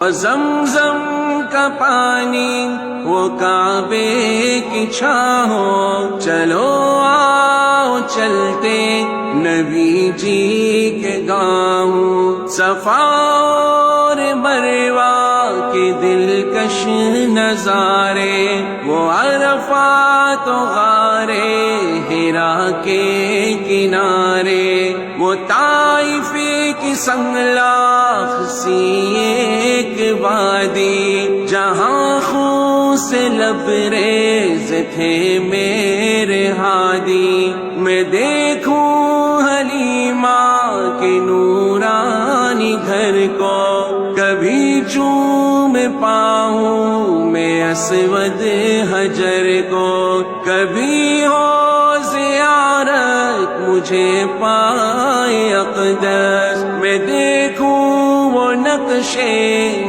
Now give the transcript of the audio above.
زمزم کا پانی وہ کعبے کی چھاں ہو، چلو آؤ چلتے نبی جی کے گاؤں، صفا اور مروہ کے دلکش نظارے، وہ عرفات و غار حرا کے کنارے، وہ طائف کی سنگلاخ سی ایک وادی، جہاں خون سے لبریز تھے میرے ہادی، میں دیکھوں حلیمہ کے نورانی گھر کو، کبھی چوم پاؤں میں اسود حجر کو، کبھی ہو زیارت مجھے پائے اقدس، میں دیکھوں وہ نقشے